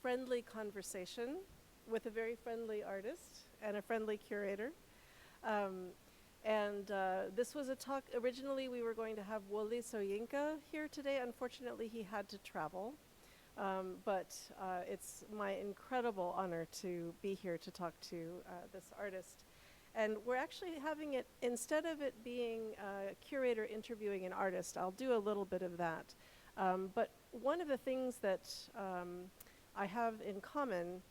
friendly conversation with a very friendly artist and a friendly curator. This was a talk, originally we were going to have Wole Soyinka here today. Unfortunately, he had to travel. But it's my incredible honor to be here to talk to this artist. And we're actually having it, instead of it being a curator interviewing an artist, I'll do a little bit of that. But one of the things that I have in common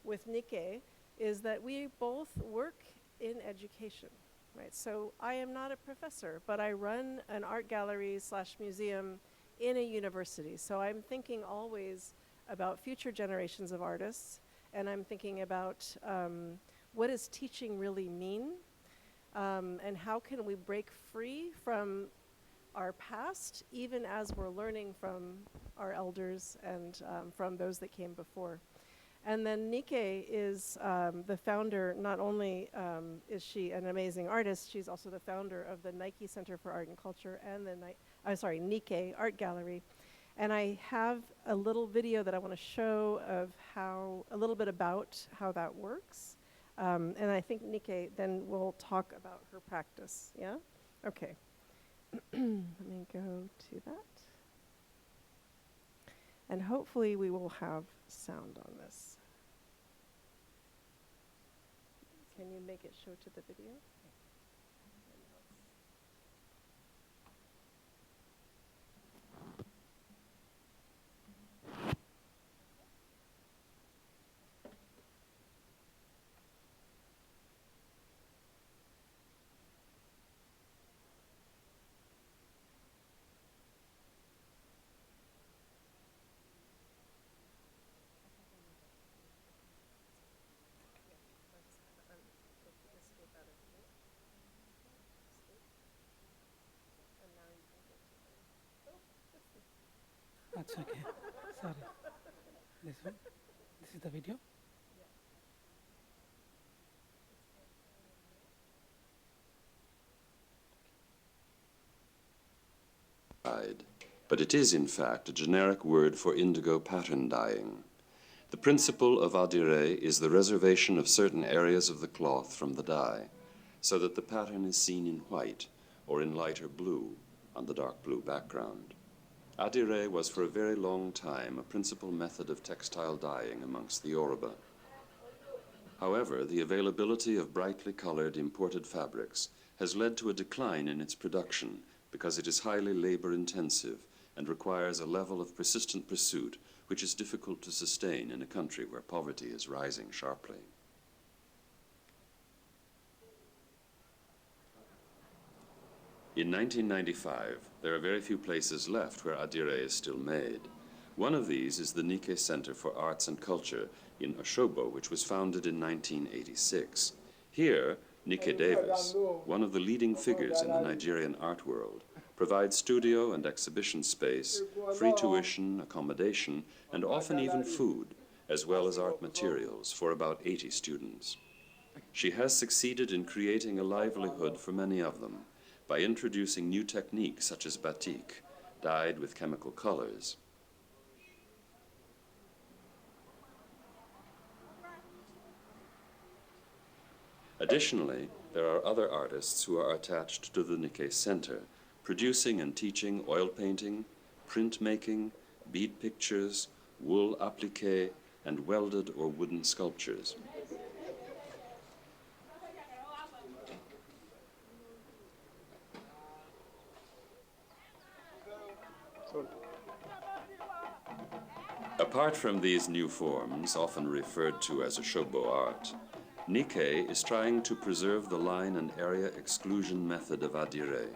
with Nike is that we both work in education, right? So I am not a professor, but I run an art gallery / museum in a university. So I'm thinking always about future generations of artists, and I'm thinking about what does teaching really mean, and how can we break free from our past, even as we're learning from our elders and from those that came before. And then Nike is the founder. Not only is she an amazing artist, she's also the founder of the Nike Center for Art and Culture and the Nike Art Gallery. And I have a little video that I want to show of a little bit about how that works. And I think Nike then will talk about her practice, yeah? Okay. Let me go to that. And hopefully we will have sound on this. Can you make it show to the video? That's okay. Sorry. This one? This is the video? But it is, in fact, a generic word for indigo pattern dyeing. The principle of adire is the reservation of certain areas of the cloth from the dye, so that the pattern is seen in white or in lighter blue on the dark blue background. Adire was for a very long time a principal method of textile dyeing amongst the Yoruba. However, the availability of brightly colored imported fabrics has led to a decline in its production because it is highly labor-intensive and requires a level of persistent pursuit which is difficult to sustain in a country where poverty is rising sharply. In 1995, there are very few places left where adire is still made. One of these is the Nike Center for Arts and Culture in Osogbo, which was founded in 1986. Here, Nike Davis, one of the leading figures in the Nigerian art world, provides studio and exhibition space, free tuition, accommodation, and often even food, as well as art materials for about 80 students. She has succeeded in creating a livelihood for many of them by introducing new techniques such as batik, dyed with chemical colors. Additionally, there are other artists who are attached to the Nike Center, producing and teaching oil painting, printmaking, bead pictures, wool appliqué, and welded or wooden sculptures. Apart from these new forms, often referred to as Osogbo art, Nike is trying to preserve the line and area exclusion method of adire,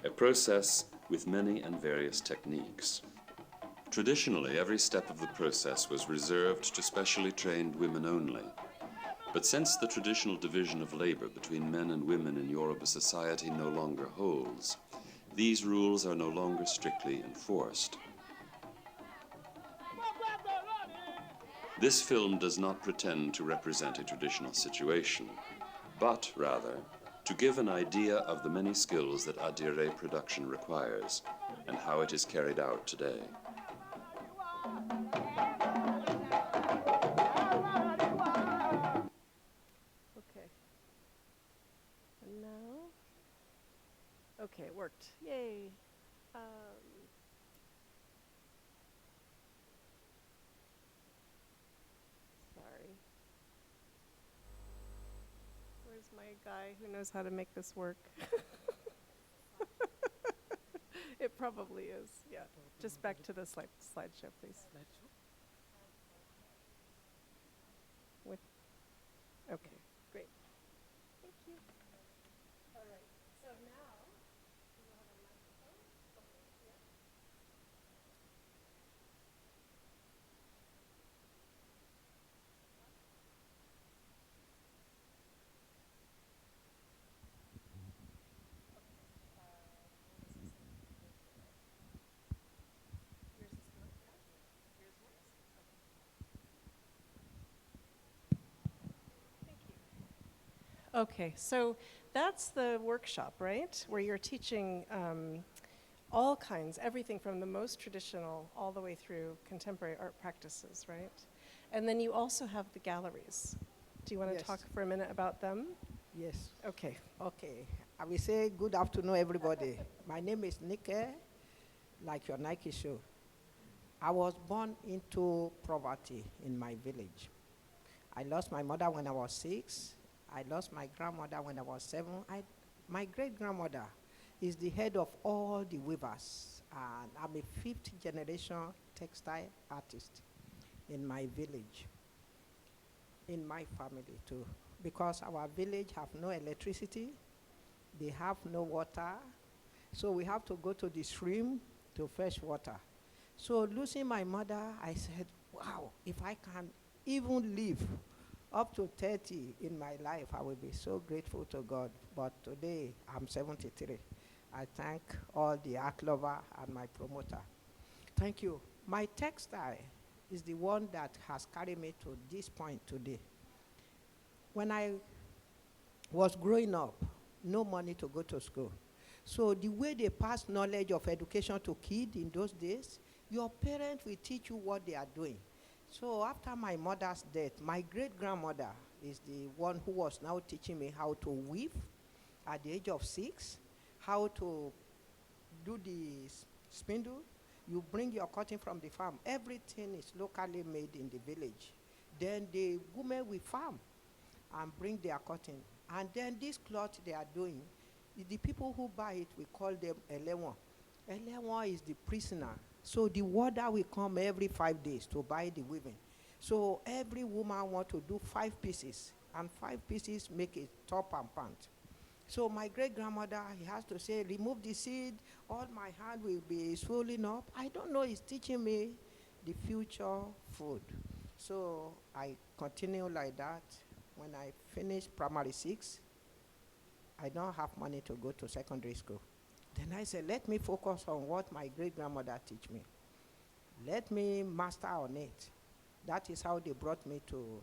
a process with many and various techniques. Traditionally, every step of the process was reserved to specially trained women only. But since the traditional division of labor between men and women in Yoruba society no longer holds, these rules are no longer strictly enforced. This film does not pretend to represent a traditional situation, but rather to give an idea of the many skills that adire production requires and how it is carried out today. Yay. Sorry. Where's my guy who knows how to make this work? It probably is, yeah. Just back to the slideshow, please. Slideshow. Okay, great. Thank you. All right, so now, do you have a microphone? Okay, yeah. Yours is not, yeah? Yours works? Okay. Thank you. Okay, so that's the workshop, right? Where you're teaching all kinds, everything from the most traditional all the way through contemporary art practices, right? And then you also have the galleries. Do you want to Yes. talk for a minute about them? Yes. Okay. Okay. I will say good afternoon, everybody. My name is Nike, like your Nike shoe. I was born into poverty in my village. I lost my mother when I was 6. I lost my grandmother when I was 7. My great-grandmother is the head of all the weavers. And I'm a 5th generation textile artist in my village, in my family too. Because our village have no electricity, they have no water, so we have to go to the stream to fetch water. So losing my mother, I said, wow, if I can even live up to 30 in my life, I will be so grateful to God. But today, I'm 73. I thank all the art lover and my promoter. Thank you. My textile is the one that has carried me to this point today. When I was growing up, no money to go to school. So the way they pass knowledge of education to kids in those days, your parents will teach you what they are doing. So after my mother's death, my great-grandmother is the one who was now teaching me how to weave at the age of 6, how to do the spindle. You bring your cotton from the farm. Everything is locally made in the village. Then the women will farm and bring their cotton. And then this cloth they are doing, the people who buy it, we call them Elewon. Elewon is the prisoner. So the warder will come every 5 days to buy the weaving. So every woman want to do 5 pieces, and 5 pieces make a top and pant. So my great-grandmother, he has to say, remove the seed, all my hand will be swollen up. I don't know, he's teaching me the future food. So I continue like that. When I finished primary 6, I don't have money to go to secondary school. Then I said, let me focus on what my great-grandmother teach me. Let me master on it. That is how they brought me to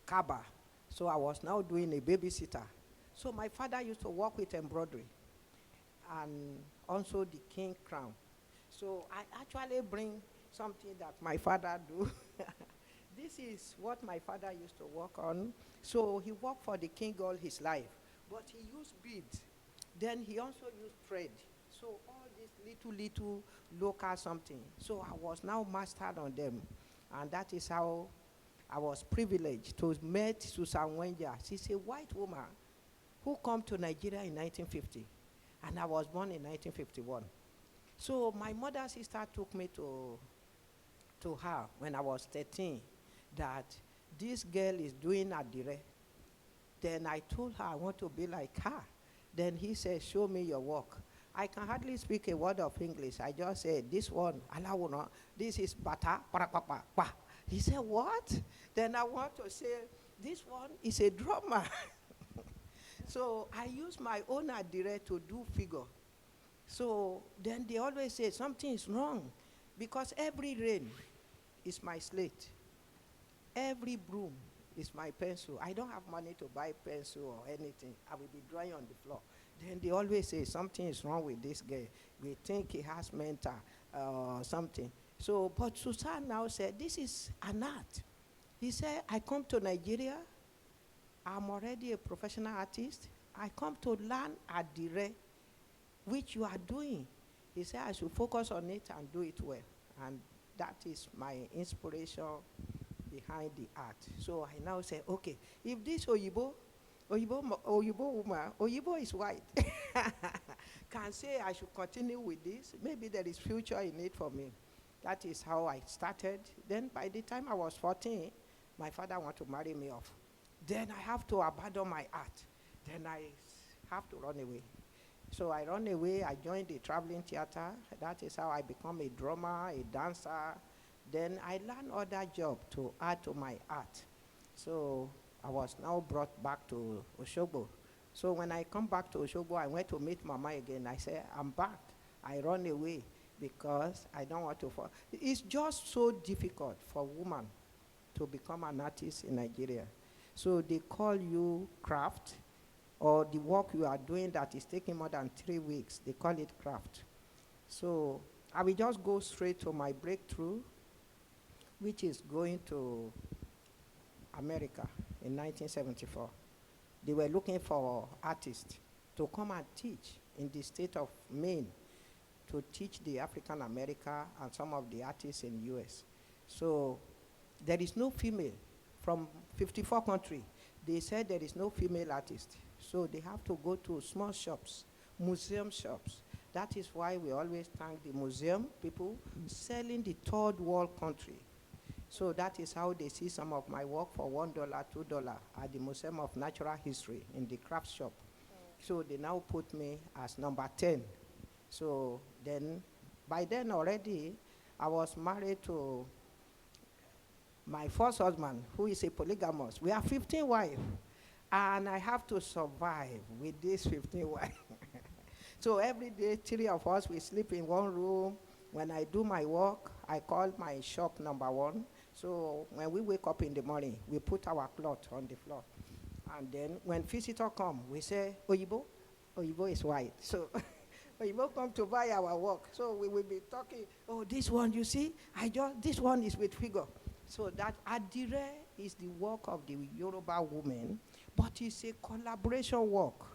Kaba. So I was now doing a babysitter. So my father used to work with embroidery and also the king crown. So I actually bring something that my father do. This is what my father used to work on. So he worked for the king all his life, but he used beads. Then he also used thread. So all this little local something. So I was now mastered on them. And that is how I was privileged to meet Susan Wenja. She's a white woman who came to Nigeria in 1950. And I was born in 1951. So my mother's sister took me to her when I was 13, that this girl is doing adire. Then I told her I want to be like her. Then he said, show me your work. I can hardly speak a word of English. I just said, this one, alawuna, this is bata, parakpapa, pa. He said, what? Then I want to say, this one is a drummer. So I use my own adire to do figure. So then they always say, something is wrong, because every rain is my slate. Every broom is my pencil. I don't have money to buy pencil or anything. I will be drawing on the floor. Then they always say, something is wrong with this guy. We think he has mental something. So, but Susan now said, this is an art. He said, I come to Nigeria. I'm already a professional artist. I come to learn adire. which you are doing. He said I should focus on it and do it well. And that is my inspiration behind the art. So I now say, okay, if this Oyibo woman, Oyibo is white, can say I should continue with this, maybe there is future in it for me. That is how I started. Then by the time I was 14, my father wanted to marry me off. Then I have to abandon my art. Then I have to run away. So I run away, I joined the traveling theater. That is how I become a drummer, a dancer. Then I learned other jobs to add to my art. So I was now brought back to Osogbo. So when I come back to Osogbo, I went to meet Mama again. I said, I'm back. I run away because I don't want to fall. It's just so difficult for women to become an artist in Nigeria. So they call you craft, or the work you are doing that is taking more than 3 weeks, they call it craft. So I will just go straight to my breakthrough, which is going to America in 1974. They were looking for artists to come and teach in the state of Maine, to teach the African America and some of the artists in the US. So there is no female from 54 countries. They said there is no female artist. So they have to go to small shops, museum shops. That is why we always thank the museum people selling the third world country. So that is how they see some of my work for $1, $2 at the Museum of Natural History in the craft shop. So they now put me as number 10. So then, by then already, I was married to my first husband, who is a polygamous. We have 15 wives, and I have to survive with these 15 wives. So every day, 3 of us, we sleep in one room. When I do my work, I call my shop number 1. So when we wake up in the morning, we put our cloth on the floor. And then when visitors come, we say, Oyibo? Oyibo is white. So Oyibo come to buy our work. So we will be talking, oh, this one, you see, this one is with figure. So that Adire is the work of the Yoruba woman, but it's a collaboration work.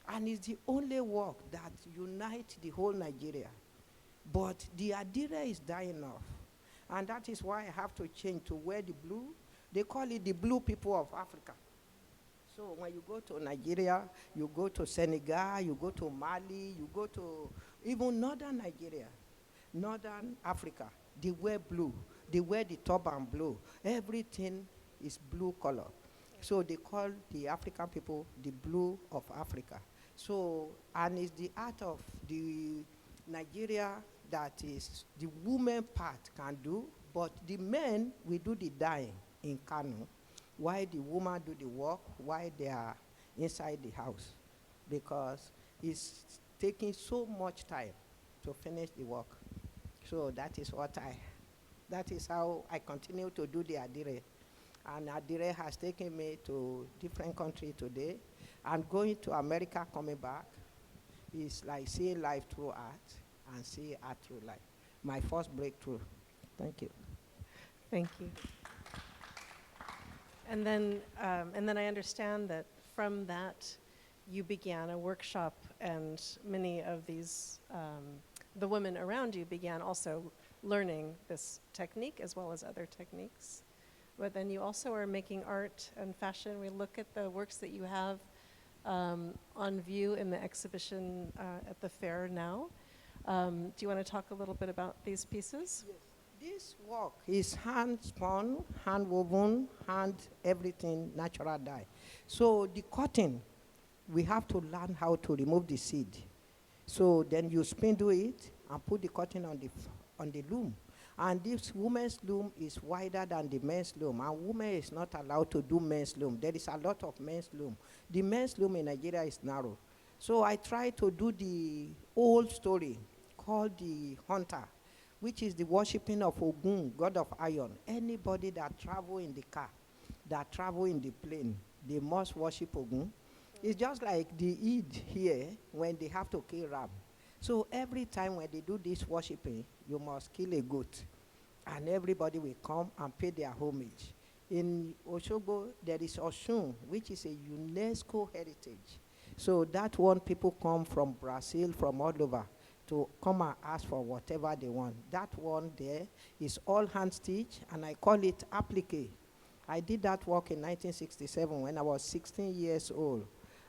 And it's the only work that unites the whole Nigeria. But the Adire is dying off. And that is why I have to change to wear the blue. They call it the blue people of Africa. So when you go to Nigeria, you go to Senegal, you go to Mali, you go to even northern Nigeria, northern Africa, they wear blue. They wear the turban blue. Everything is blue color. So they call the African people the blue of Africa. So, and it's the art of the Nigeria that is the woman part can do, but the men will do the dyeing in Kano, while the woman do the work while they are inside the house, because it's taking so much time to finish the work. So that is how I continue to do the Adire. And Adire has taken me to different countries today. And going to America, coming back, is like seeing life through art and seeing art through life. My first breakthrough. Thank you. Thank you. And then I understand that from that, you began a workshop, and many of these, the women around you began also learning this technique as well as other techniques. But then you also are making art and fashion. We look at the works that you have on view in the exhibition at the fair now. Do you want to talk a little bit about these pieces? Yes. This work is hand-spun, hand-woven, everything, natural dye. So the cotton, we have to learn how to remove the seed. So then you spindle it and put the cotton on the loom. And this woman's loom is wider than the men's loom, and woman is not allowed to do men's loom. There is a lot of men's loom. The men's loom in Nigeria is narrow. So I try to do the old story called the hunter, which is the worshipping of Ogun, god of iron. Anybody that travel in the car, that travel in the plane, they must worship Ogun. It's just like the Eid here when they have to kill ram. So every time when they do this worshiping, you must kill a goat. And everybody will come and pay their homage. In Osogbo, there is Osun, which is a UNESCO heritage. So that one, people come from Brazil, from all over, to come and ask for whatever they want. That one there is all hand stitch, and I call it applique. I did that work in 1967 when I was 16 years old.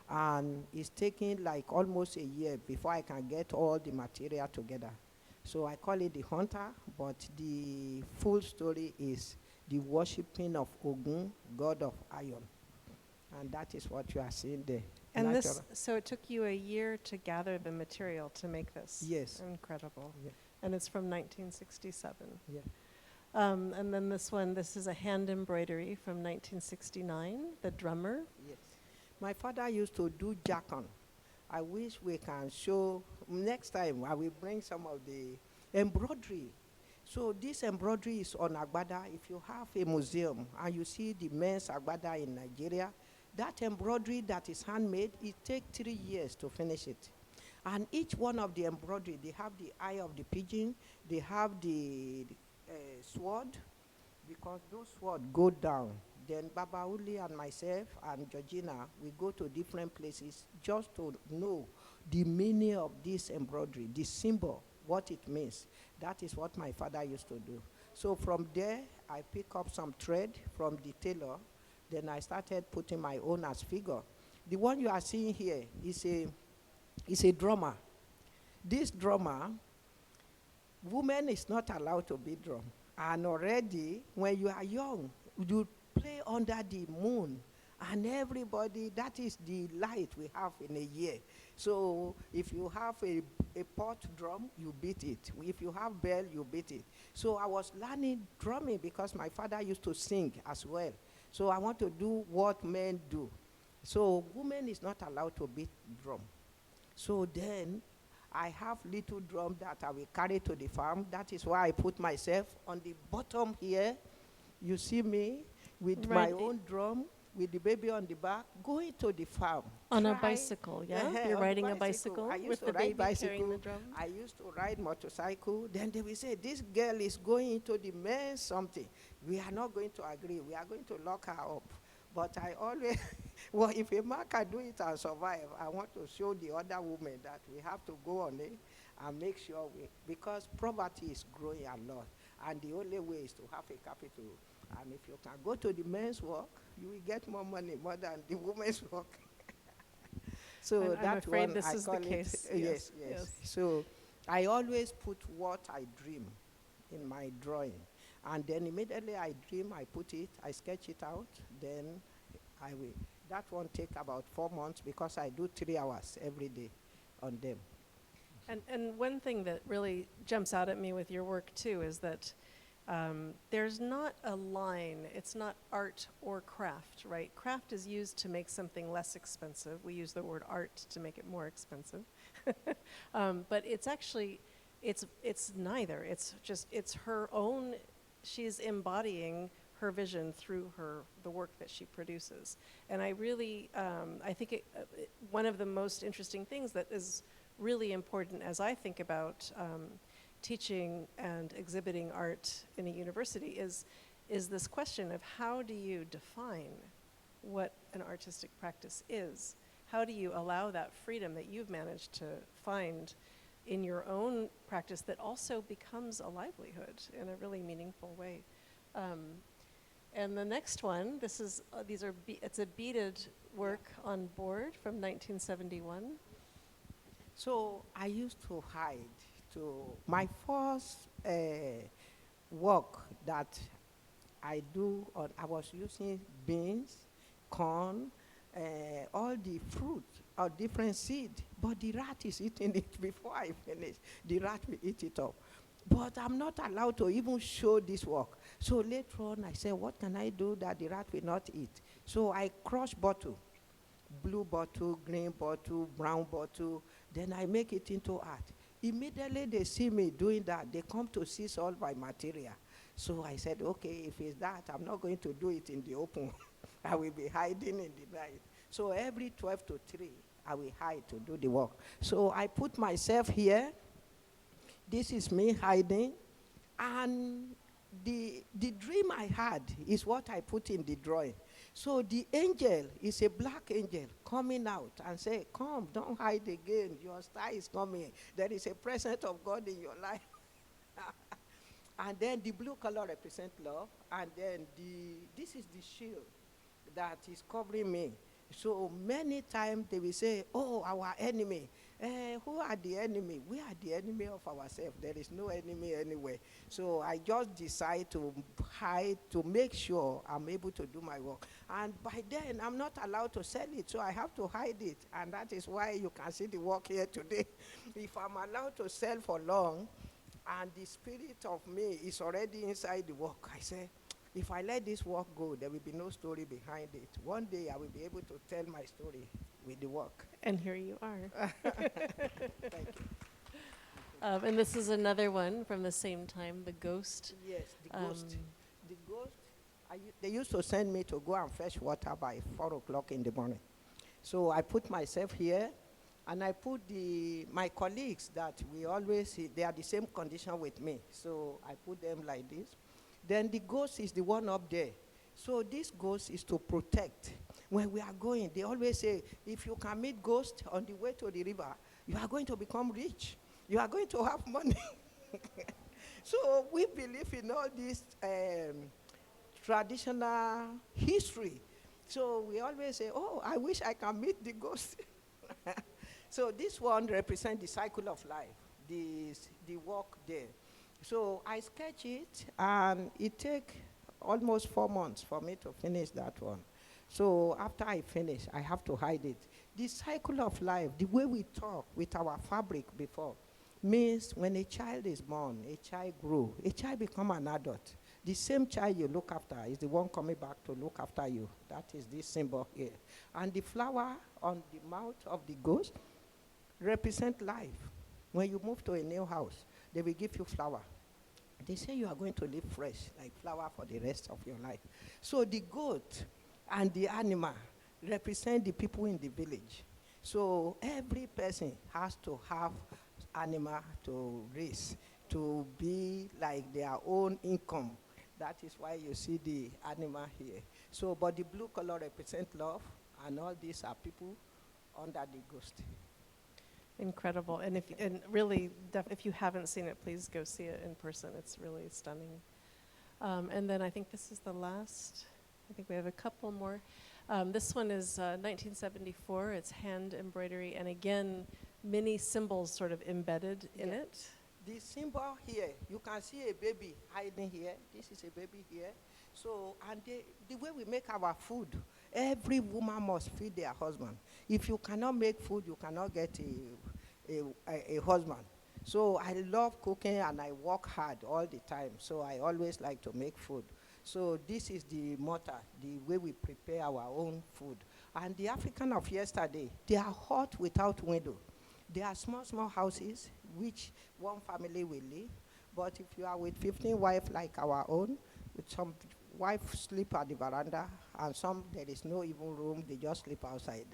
And it's taking like almost a year before I can get all the material together. So I call it the hunter, but the full story is the worshipping of Ogun, god of iron. And that is what you are seeing there. And this, Natural. so it took you a year to gather the material to make this? Yes. Incredible. Yeah. And it's from 1967. Yeah. And then this one, this is a hand embroidery from 1969, The Drummer. Yes. My father used to do jacon. I wish we can show, next time I will bring some of the embroidery. So this embroidery is on agbada. If you have a museum and you see the men's agbada in Nigeria, that embroidery that is handmade, it takes 3 years to finish it. And each one of the embroidery, they have the eye of the pigeon, they have the sword, because those swords go down. Then Baba Uli and myself and Georgina, we go to different places just to know the meaning of this embroidery, the symbol, what it means. That is what my father used to do. So from there, I pick up some thread from the tailor. Then I started putting my own as figure. The one you are seeing here is a drummer. This drummer, woman is not allowed to beat drum. And already, when you are young, you play under the moon. And everybody, that is the light we have in a year. So if you have a pot drum, you beat it. If you have bell, you beat it. So I was learning drumming because my father used to sing as well. So I want to do what men do. So women is not allowed to beat drum. So then I have little drum that I will carry to the farm. That is why I put myself on the bottom here. You see me with my own drum, with the baby on the back, going to the farm. On a bicycle, yeah? You're on riding the a bicycle I used with to the ride baby carrying the drum? I used to ride motorcycle. Then they will say, this girl is going into the men's something. We are not going to agree. We are going to lock her up. But I always, well, if a man can do it and survive, I want to show the other women that we have to go on it and make sure because poverty is growing a lot. And the only way is to have a capital. And if you can go to the men's work, you will get more money, more than the women's work. So I'm afraid one, this I is the call it, case. yes. Yes. So I always put what I dream in my drawing. And then immediately I dream, I put it, I sketch it out, then I will. That one take about 4 months because I do 3 hours every day on them. And one thing that really jumps out at me with your work too is that there's not a line, it's not art or craft, right? Craft is used to make something less expensive. We use the word art to make it more expensive. But it's actually, it's neither. It's just, it's her own, she's embodying her vision through the work that she produces. And I really, I think one of the most interesting things that is really important as I think about teaching and exhibiting art in a university is this question of how do you define what an artistic practice is? How do you allow that freedom that you've managed to find in your own practice that also becomes a livelihood in a really meaningful way? And the next one, this is it's a beaded work on board from 1971. So I used to hide. My first work that I do, I was using beans, corn, all the fruit or different seed, but the rat is eating it before I finish. The rat will eat it up. But I'm not allowed to even show this work. So later on, I said, what can I do that the rat will not eat? So I crush bottle, blue bottle, green bottle, brown bottle, then I make it into art. Immediately they see me doing that, they come to seize all my material. So I said, okay, if it's that, I'm not going to do it in the open. I will be hiding in the night. So every 12 to 3, I will hide to do the work. So I put myself here. This is me hiding. And the dream I had is what I put in the drawing. So the angel is a black angel coming out and say, come, don't hide again. Your star is coming. There is a presence of God in your life. And then the blue color represents love. And then this is the shield that is covering me. So many times they will say, oh, our enemy. Who are the enemy? We are the enemy of ourselves. There is no enemy anywhere. So I just decide to hide to make sure I'm able to do my work. And by then, I'm not allowed to sell it, so I have to hide it. And that is why you can see the work here today. If I'm allowed to sell for long, and the spirit of me is already inside the work, I say, if I let this work go, there will be no story behind it. One day, I will be able to tell my story with the work. And here you are. Thank you. And this is another one from the same time, the ghost. Yes, the ghost. The ghost, they used to send me to go and fetch water by 4 o'clock in the morning. So I put myself here, and I put my colleagues that we always see, they are the same condition with me. So I put them like this. Then the ghost is the one up there. So this ghost is to protect. When we are going, they always say, if you can meet ghosts on the way to the river, you are going to become rich. You are going to have money. So we believe in all this traditional history. So we always say, oh, I wish I can meet the ghost. So this one represents the cycle of life, the walk there. So I sketch it, and it takes almost 4 months for me to finish that one. So after I finish, I have to hide it. The cycle of life, the way we talk with our fabric before, means when a child is born, a child grows, a child becomes an adult. The same child you look after is the one coming back to look after you. That is this symbol here. And the flower on the mouth of the ghost represents life. When you move to a new house, they will give you flower. They say you are going to live fresh, like flower for the rest of your life. So the goat and the animal represent the people in the village. So every person has to have animal to raise, to be like their own income. That is why you see the animal here. So, but the blue color represents love, and all these are people under the ghost. Incredible. And really, if you haven't seen it, please go see it in person. It's really stunning. And then I think this is the last. I think we have a couple more. This one is 1974. It's hand embroidery, and again, many symbols sort of embedded in it. The symbol here, you can see a baby hiding here. This is a baby here. So, and the way we make our food, every woman must feed their husband. If you cannot make food, you cannot get a husband. So I love cooking, and I work hard all the time. So I always like to make food. So this is the motto, the way we prepare our own food. And the African of yesterday, they are hot without window. They are small, small houses, which one family will live. But if you are with 15 wives like our own, with some wives sleep at the veranda, and some there is no even room, they just sleep outside.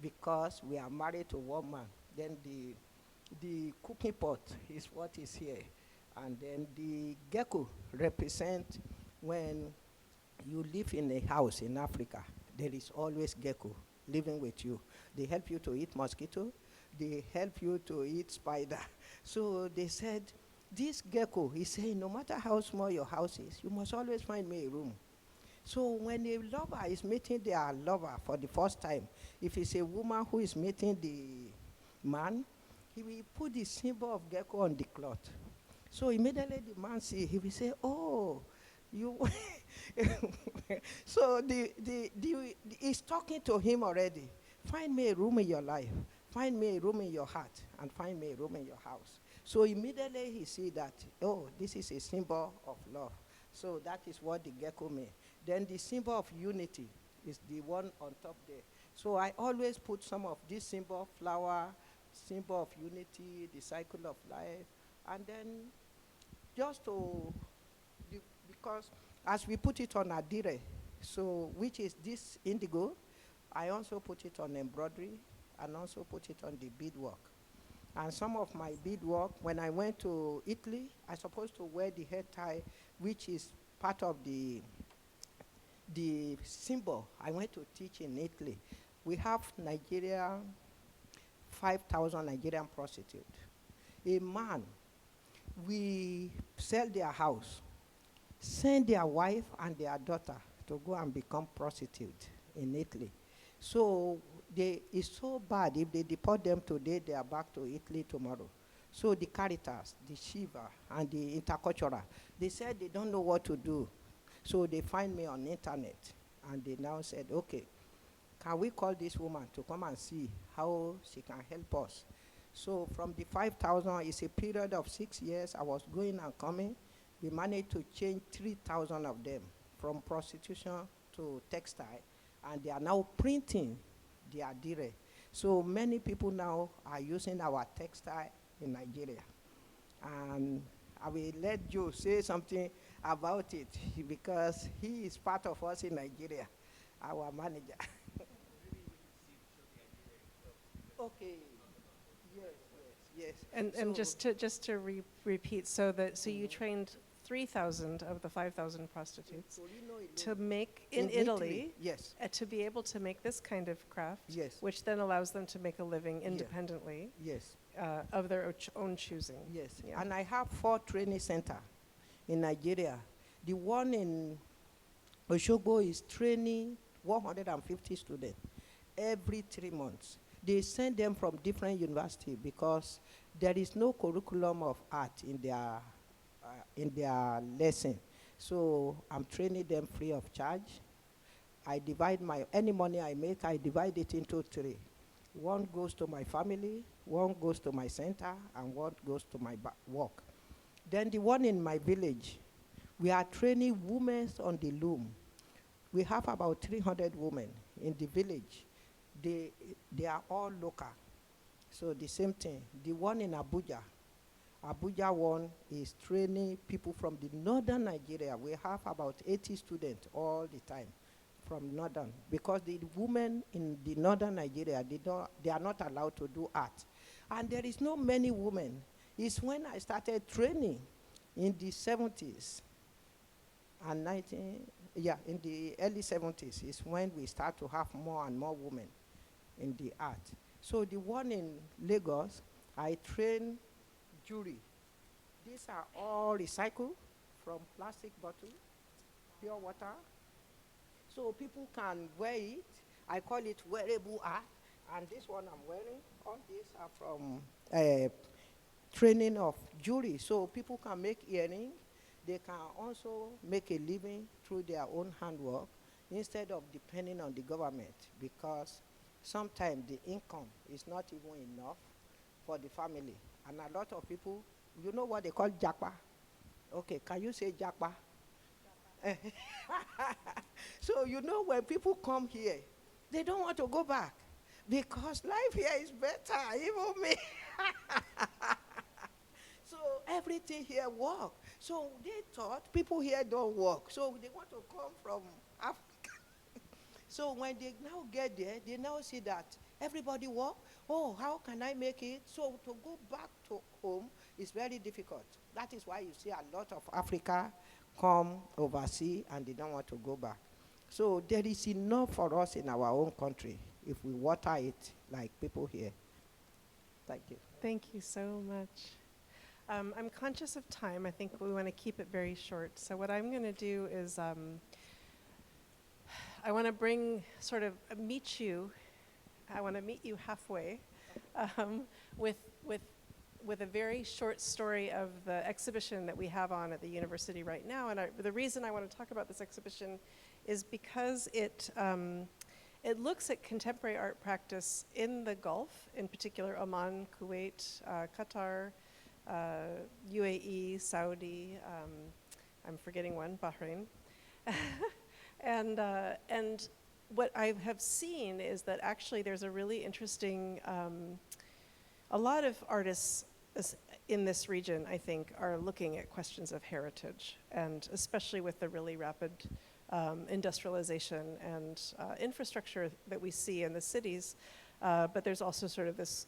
Because we are married to one man. Then the cooking pot is what is here. And then the gecko represents when you live in a house in Africa, there is always gecko living with you. They help you to eat mosquito. They help you to eat spider. So they said, this gecko is saying, no matter how small your house is, you must always find me a room. So when a lover is meeting their lover for the first time, if it's a woman who is meeting the man, he will put the symbol of gecko on the cloth. So immediately the man see, he will say, oh, you. So he's talking to him already. Find me a room in your life. Find me a room in your heart, and find me a room in your house. So immediately he see that, oh, this is a symbol of love. So that is what the gecko means. Then the symbol of unity is the one on top there. So I always put some of this symbol, flower, symbol of unity, the cycle of life, and then just to, because as we put it on adire, so which is this indigo, I also put it on embroidery, and also put it on the beadwork. And some of my beadwork, when I went to Italy, I supposed to wear the head tie, which is part of the the symbol, I went to teach in Italy. We have Nigeria, 5,000 Nigerian prostitutes. A man, we sell their house, send their wife and their daughter to go and become prostitutes in Italy. So it's so bad. If they deport them today, they are back to Italy tomorrow. So the Caritas, the Shiva, and the Intercultural, they said they don't know what to do. So they find me on the internet, and they now said, okay, can we call this woman to come and see how she can help us? So from the 5,000, it's a period of 6 years. I was going and coming. We managed to change 3,000 of them from prostitution to textile, and they are now printing their dire. So many people now are using our textile in Nigeria. And I will let Joe say something about it because he is part of us in Nigeria, our manager. Okay. Yes. And just to repeat, so you trained 3,000 of the 5,000 prostitutes to make in Italy, yes, to be able to make this kind of craft, yes, which then allows them to make a living independently, yes, of their own choosing. yes. Yeah. And I have 4 training centers in Nigeria. The one in Oshogbo is training 150 students every 3 months. They send them from different universities because there is no curriculum of art in their lesson. So I'm training them free of charge. I divide any money I make, I divide it into 3. One goes to my family, one goes to my center, and one goes to my work. Then the one in my village, we are training women on the loom. We have about 300 women in the village. They are all local. So the same thing. The one in Abuja one is training people from the northern Nigeria. We have about 80 students all the time from northern, because the women in the northern Nigeria, they are not allowed to do art. And there is no many women. It's when I started training in the 70s and in the early 70s is when we start to have more and more women in the art. So the one in Lagos, I train jewelry. These are all recycled from plastic bottle, pure water. So people can wear it. I call it wearable art. And this one I'm wearing, all these are from training of jewelry. So people can make earrings. They can also make a living through their own handwork instead of depending on the government, because sometimes the income is not even enough for the family. And a lot of people, you know what they call japa? Okay, can you say japa? So you know when people come here, they don't want to go back because life here is better, even me. So everything here works. So they thought people here don't work. So they want to come from Africa. So when they now get there, they now see that everybody work. Oh, how can I make it? So to go back to home is very difficult. That is why you see a lot of Africa come overseas and they don't want to go back. So there is enough for us in our own country if we water it like people here. Thank you. Thank you so much. I'm conscious of time. I think we want to keep it very short. So what I'm going to do is I want to meet you halfway with a very short story of the exhibition that we have on at the university right now. And the reason I want to talk about this exhibition is because it looks at contemporary art practice in the Gulf, in particular Oman, Kuwait, Qatar, UAE, Saudi, I'm forgetting one, Bahrain. And what I have seen is that actually there's a really interesting, a lot of artists in this region, I think, are looking at questions of heritage, and especially with the really rapid industrialization and infrastructure that we see in the cities. But there's also sort of this,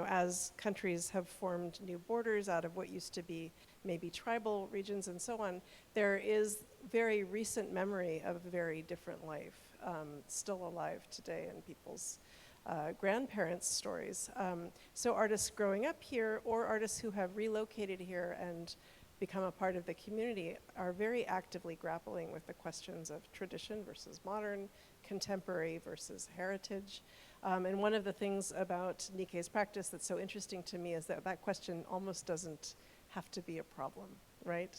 as countries have formed new borders out of what used to be maybe tribal regions and so on, there is very recent memory of a very different life, still alive today in people's grandparents' stories. So artists growing up here or artists who have relocated here and become a part of the community are very actively grappling with the questions of tradition versus modern, contemporary versus heritage. And one of the things about Nikkei's practice that's so interesting to me is that that question almost doesn't have to be a problem, right?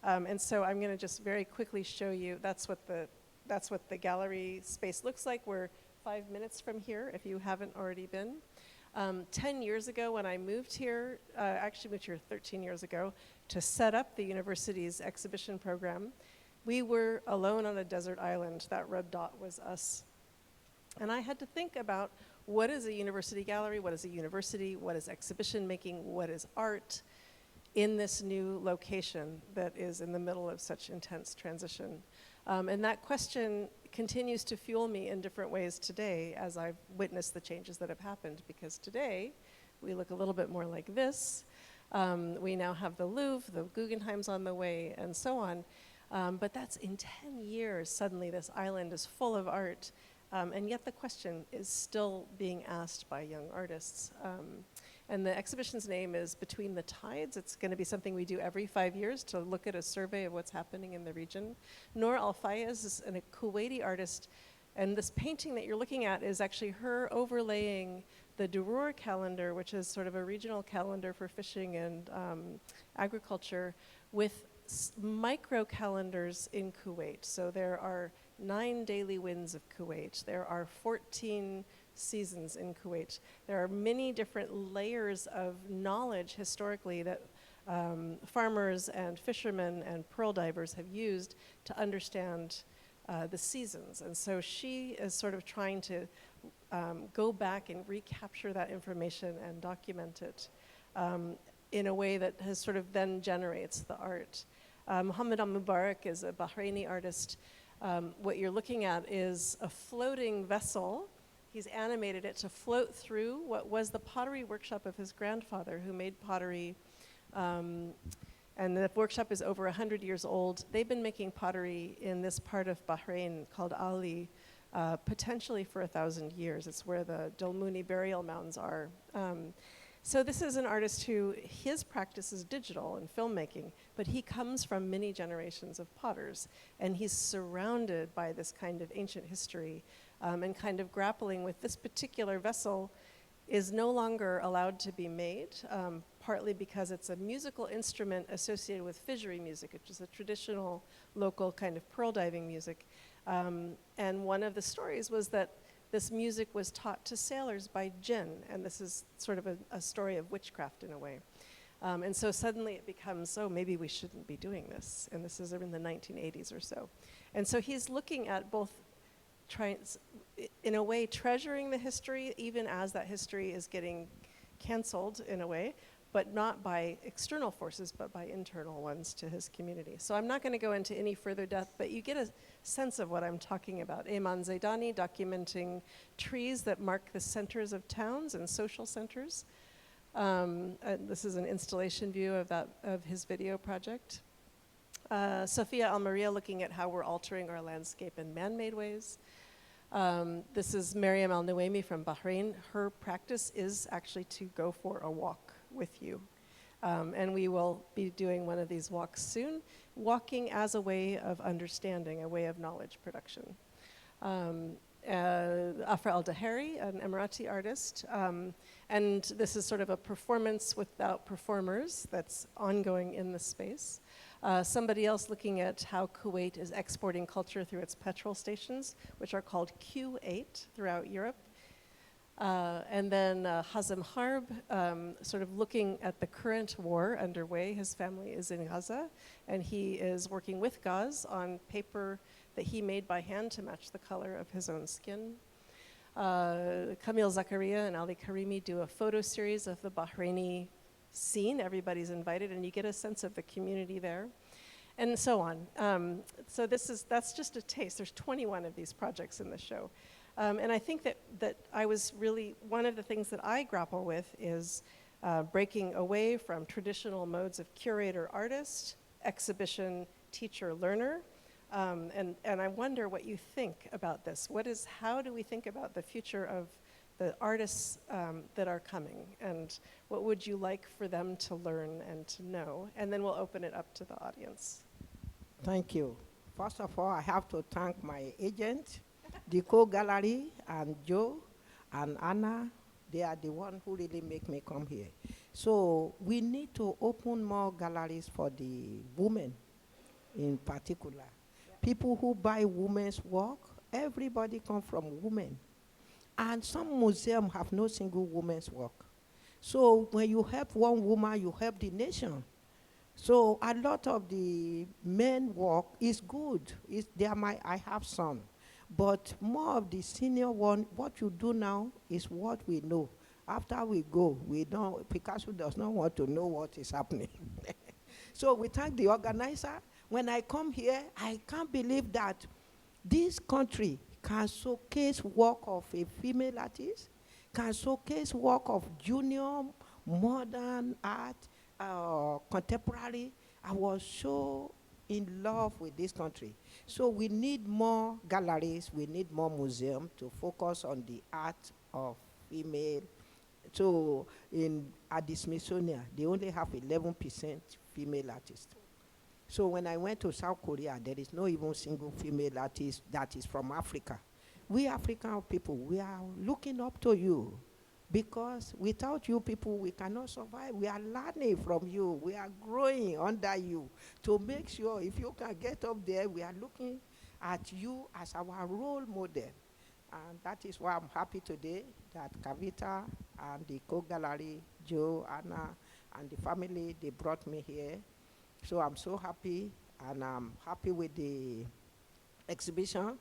And so I'm going to just very quickly show you, that's what the gallery space looks like. We're 5 minutes from here, if you haven't already been. 10 years ago when I moved here, actually moved here 13 years ago, to set up the university's exhibition program, we were alone on a desert island. That red dot was us. And I had to think about what is a university gallery, what is a university, what is exhibition making, what is art in this new location that is in the middle of such intense transition. And that question continues to fuel me in different ways today as I've witnessed the changes that have happened, because today we look a little bit more like this. We now have the Louvre, the Guggenheim's on the way, and so on. But that's in 10 years, suddenly this island is full of art. And yet the question is still being asked by young artists. And the exhibition's name is Between the Tides. It's going to be something we do every 5 years to look at a survey of what's happening in the region. Noor Al-Fayez is a Kuwaiti artist, and this painting that you're looking at is actually her overlaying the Durur calendar, which is sort of a regional calendar for fishing and agriculture, with micro calendars in Kuwait. So there are 9 daily winds of Kuwait. There are 14 seasons in Kuwait. There are many different layers of knowledge historically that farmers and fishermen and pearl divers have used to understand the seasons. And so she is sort of trying to go back and recapture that information and document it in a way that has sort of then generates the art. Mohammed Al-Mubarak is a Bahraini artist. What you're looking at is a floating vessel. He's animated it to float through what was the pottery workshop of his grandfather, who made pottery. And the workshop is over 100 years old. They've been making pottery in this part of Bahrain called Ali, potentially for 1,000 years. It's where the Dolmuni burial mounds are. So this is an artist who, his practice is digital and filmmaking, but he comes from many generations of potters, and he's surrounded by this kind of ancient history and kind of grappling with this particular vessel is no longer allowed to be made, partly because it's a musical instrument associated with fishery music, which is a traditional local kind of pearl diving music. And one of the stories was that this music was taught to sailors by jinn, and this is sort of a story of witchcraft in a way. And so suddenly it becomes, oh, maybe we shouldn't be doing this, and this is in the 1980s or so. And so he's looking at both, in a way, treasuring the history, even as that history is getting canceled in a way, but not by external forces, but by internal ones to his community. So I'm not going to go into any further depth, but you get a sense of what I'm talking about. Ayman Zaidani documenting trees that mark the centers of towns and social centers. This is an installation view of his video project. Sophia Almeria looking at how we're altering our landscape in man-made ways. This is Mariam Al-Nuaimi from Bahrain. Her practice is actually to go for a walk with you. And we will be doing one of these walks soon, walking as a way of understanding, a way of knowledge production. Afra Al-Dahari, an Emirati artist, and this is sort of a performance without performers that's ongoing in the space. Somebody else looking at how Kuwait is exporting culture through its petrol stations, which are called Q8 throughout Europe. And then Hazem Harb, sort of looking at the current war underway. His family is in Gaza, and he is working with gauze on paper that he made by hand to match the color of his own skin. Camille Zakaria and Ali Karimi do a photo series of the Bahraini scene. Everybody's invited, and you get a sense of the community there, and so on. So that's just a taste. There's 21 of these projects in the show. And I think that I was really, one of the things that I grapple with is breaking away from traditional modes of curator-artist, exhibition, teacher-learner. And I wonder what you think about this. How do we think about the future of the artists that are coming, and what would you like for them to learn and to know? And then we'll open it up to the audience. Thank you. First of all, I have to thank my agent, the co-gallery, and Joe and Anna. They are the ones who really make me come here. So we need to open more galleries for the women in particular. Yeah. People who buy women's work, everybody come from women. And some museums have no single woman's work. So when you help one woman, you help the nation. So a lot of the men work is good. I have some. But more of the senior one, what you do now is what we know. After we go, Picasso does not want to know what is happening. So we thank the organizer. When I come here, I can't believe that this country can showcase work of a female artist, can showcase work of junior, modern art, contemporary. I was so in love with this country. So we need more galleries, we need more museums to focus on the art of female. So at the Smithsonian, they only have 11% female artists. So when I went to South Korea, there is no even single female artist that is from Africa. We African people, we are looking up to you, because without you people, we cannot survive. We are learning from you. We are growing under you to make sure if you can get up there, we are looking at you as our role model. And that is why I'm happy today that Kavita and the co-gallery, Joe, Anna, and the family, they brought me here. So I'm so happy, and I'm happy with the exhibition,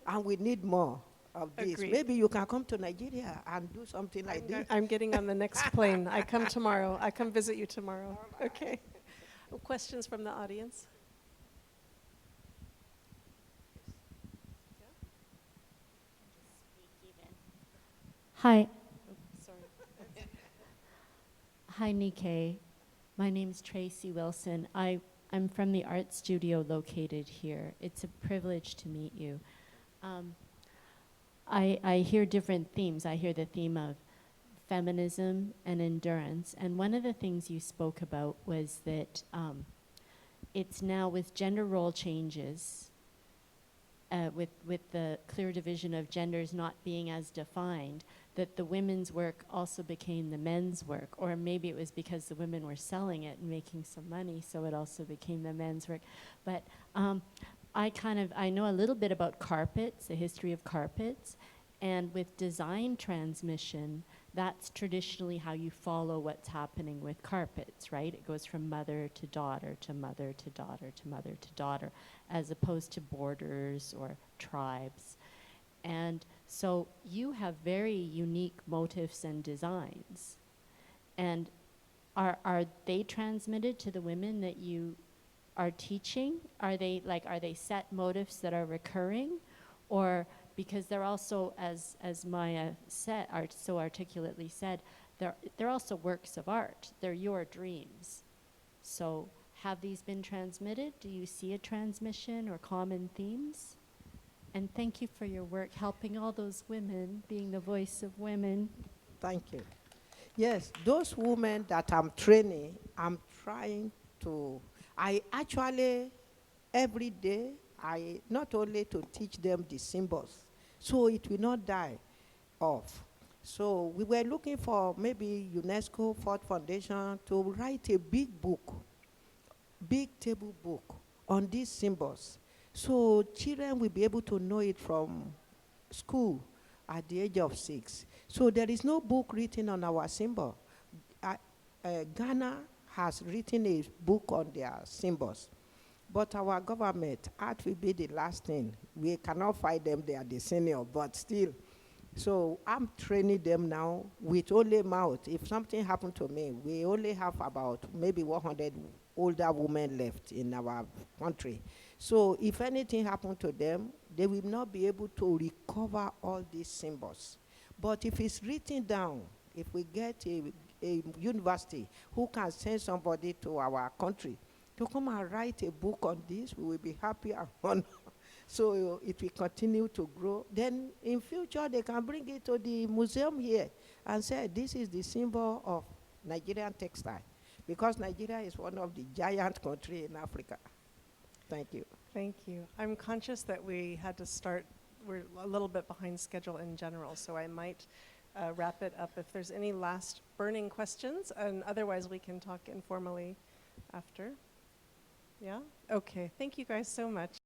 and we need more of this. Agreed. Maybe you can come to Nigeria and do something like this. I'm getting on the next plane. I come tomorrow. I come visit you tomorrow. Okay. Questions from the audience? Hi. Sorry. Hi, Nikkei. My name's Tracy Wilson. I'm from the art studio located here. It's a privilege to meet you. I hear different themes. I hear the theme of feminism and endurance. And one of the things you spoke about was that it's now with gender role changes, with the clear division of genders not being as defined, that the women's work also became the men's work. Or maybe it was because the women were selling it and making some money, so it also became the men's work. But I know a little bit about carpets, the history of carpets, and with design transmission, that's traditionally how you follow what's happening with carpets, right? It goes from mother to daughter to mother to daughter to mother to daughter, as opposed to borders or tribes. And so you have very unique motifs and designs. And are they transmitted to the women that you are teaching? Are they set motifs that are recurring? Or because they're also, as Maya said, so articulately said, they're also works of art. They're your dreams. So have these been transmitted? Do you see a transmission or common themes? And thank you for your work helping all those women, being the voice of women. Thank you. Yes, those women that I'm training, I'm trying to, I actually, every day, I not only to teach them the symbols, so it will not die off. So we were looking for maybe UNESCO Ford Foundation to write a big book, big table book on these symbols. So children will be able to know it from school at the age of 6. So there is no book written on our symbol. Ghana has written a book on their symbols. But our government, art will be the last thing. We cannot fight them, they are the senior, but still. So I'm training them now with only mouth. If something happened to me, we only have about maybe 100 older women left in our country. So if anything happened to them, they will not be able to recover all these symbols. But if it's written down, if we get a university who can send somebody to our country to come and write a book on this, we will be happy and honored. So it will continue to grow. Then in future, they can bring it to the museum here and say, this is the symbol of Nigerian textile, because Nigeria is one of the giant countries in Africa. Thank you. Thank you. I'm conscious that we had to start, we're a little bit behind schedule in general, so I might wrap it up if there's any last burning questions, and otherwise we can talk informally after. Yeah? Okay, thank you guys so much.